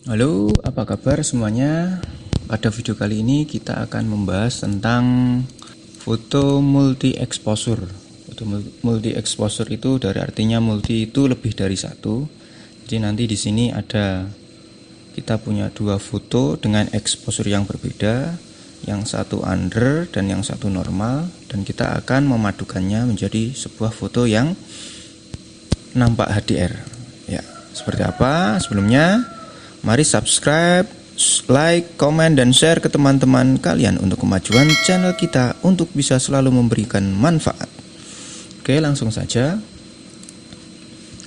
Halo, apa kabar semuanya? Pada video kali ini kita akan membahas tentang foto multi exposure. Foto multi exposure itu dari artinya multi itu lebih dari satu. Jadi nanti di sini ada kita punya dua foto dengan exposure yang berbeda, yang satu under dan yang satu normal, dan kita akan memadukannya menjadi sebuah foto yang nampak HDR. Ya, seperti apa? Sebelumnya mari subscribe, like, komen, dan share ke teman-teman kalian untuk kemajuan channel kita untuk bisa selalu memberikan manfaat. Oke, langsung saja.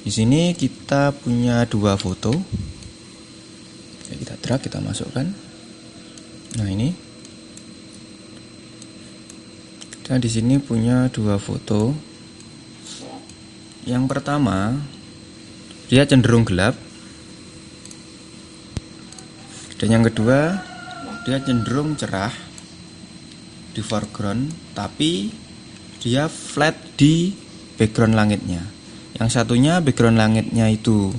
Di sini kita punya dua foto. Ya, kita drag, kita masukkan. Nah, ini. Kita di sini punya dua foto. Yang pertama, dia cenderung gelap. Dan yang kedua, dia cenderung cerah di foreground, tapi dia flat di background langitnya. Yang satunya background langitnya itu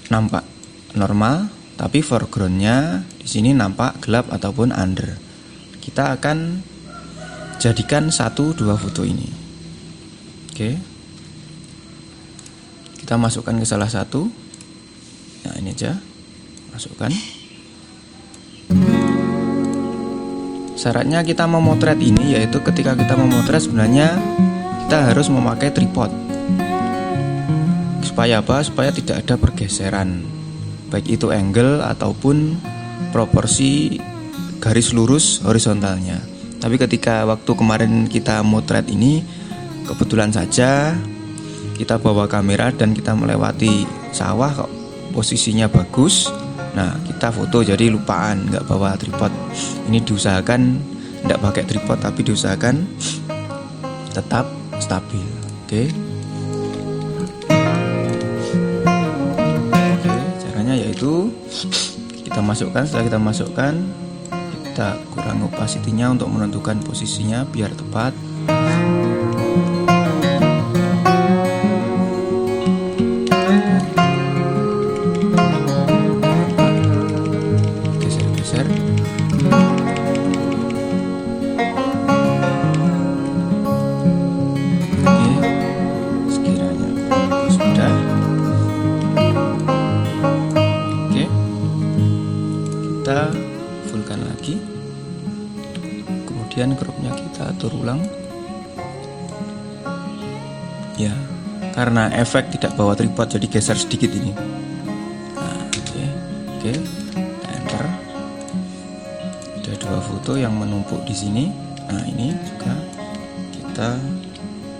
nampak normal, tapi foregroundnya di sini nampak gelap ataupun under. Kita akan jadikan satu dua foto ini. Oke, kita masukkan ke salah satu. Nah, ini aja. Masukkan. Syaratnya kita memotret ini yaitu ketika kita memotret sebenarnya kita harus memakai tripod. Supaya apa? Supaya tidak ada pergeseran, baik itu angle ataupun proporsi garis lurus horizontalnya. Tapi ketika waktu kemarin kita motret ini, kebetulan saja kita bawa kamera dan kita melewati sawah kok posisinya bagus. Nah, kita foto jadi lupaan, nggak bawa tripod. Ini diusahakan nggak pakai tripod, tapi diusahakan tetap stabil. Oke. Caranya yaitu kita masukkan. Setelah kita masukkan, kita kurang opacity-nya untuk menentukan posisinya biar tepat. Kita fullkan lagi, kemudian cropnya kita atur ulang ya, karena efek tidak bawa tripod jadi geser sedikit ini. Nah, oke, kita enter. Ada dua foto yang menumpuk di sini. Nah, ini juga kita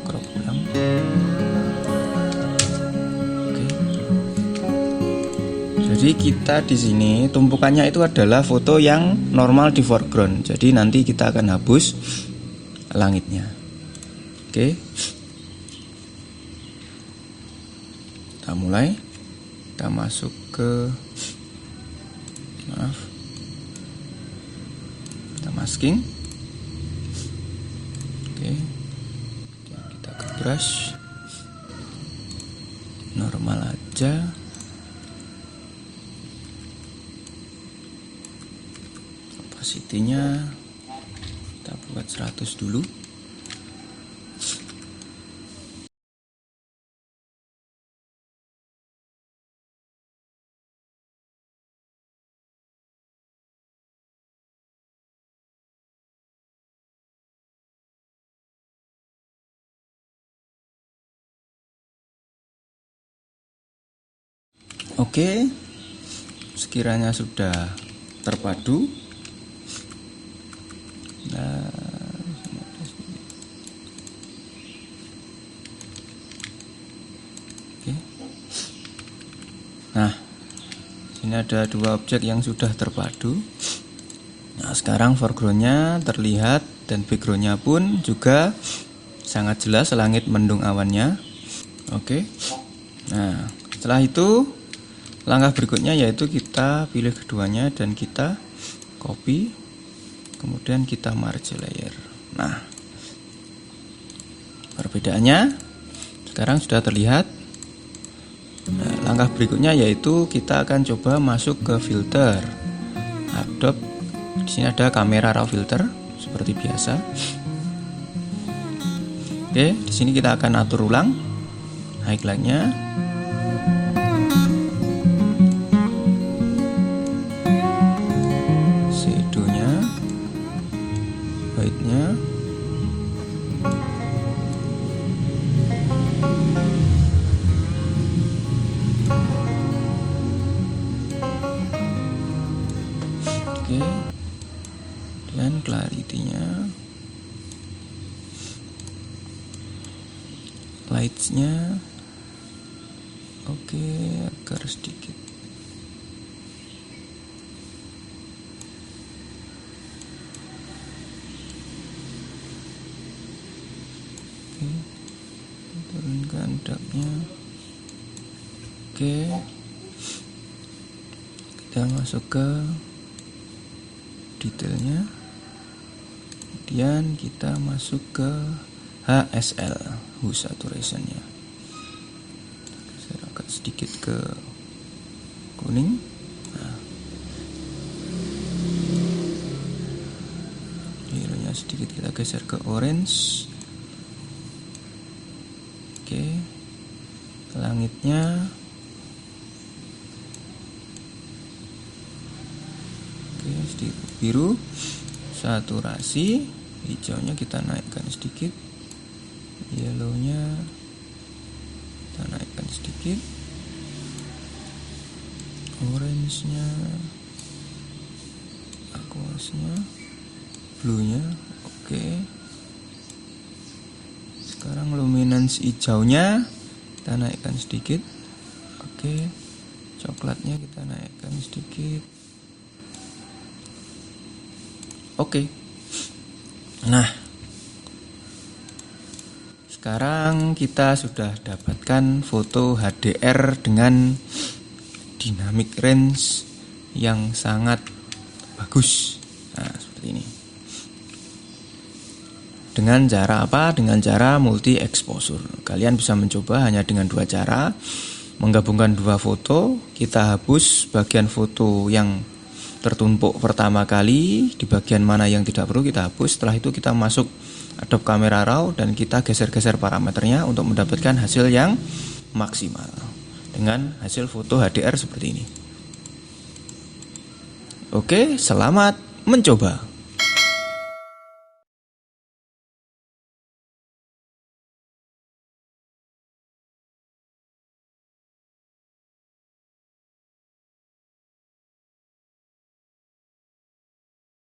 crop ulang. Jadi kita di sini tumpukannya itu adalah foto yang normal di foreground. Jadi nanti kita akan hapus langitnya. Oke. Kita mulai. Kita masuk ke kita masking. Oke. Kita ke brush. Normal aja. Opacity-nya kita buat 100 dulu. Oke, sekiranya sudah terpadu. Nah, sini ada dua objek yang sudah terpadu. Nah, sekarang foregroundnya terlihat dan backgroundnya pun juga sangat jelas, langit mendung awannya. Oke. Nah, setelah itu langkah berikutnya yaitu kita pilih keduanya dan kita copy, kemudian kita merge layer. Nah, perbedaannya sekarang sudah terlihat. Nah, langkah berikutnya yaitu kita akan coba masuk ke filter Adobe. Di sini ada kamera raw filter seperti biasa. Oke, di sini kita akan atur ulang highlightnya, shadownya, white-nya. Oke, dan clarity-nya, lights-nya. Oke, agar sedikit. Oke, turunkan darknya. Oke, kita masuk ke detailnya, kemudian kita masuk ke HSL, hue saturation-nya. Saya agak sedikit ke kuning. Nah, birunya sedikit kita geser ke orange. Oke, langitnya. Oke, sedikit biru. Saturasi hijaunya kita naikkan sedikit, yellownya kita naikkan sedikit, orange-nya, aqueous-nya, blue-nya. Oke, sekarang luminance hijaunya kita naikkan sedikit. Oke, coklatnya kita naikkan sedikit. Oke, nah sekarang kita sudah dapatkan foto HDR dengan dynamic range yang sangat bagus. Nah, seperti ini. Dengan cara apa? Dengan cara multi exposure. Kalian bisa mencoba hanya dengan dua cara. Menggabungkan dua foto, kita hapus bagian foto yang tertumpuk pertama kali, di bagian mana yang tidak perlu kita hapus. Setelah itu kita masuk Adobe Camera Raw dan kita geser-geser parameternya untuk mendapatkan hasil yang maksimal dengan hasil foto HDR seperti ini. Oke, selamat mencoba.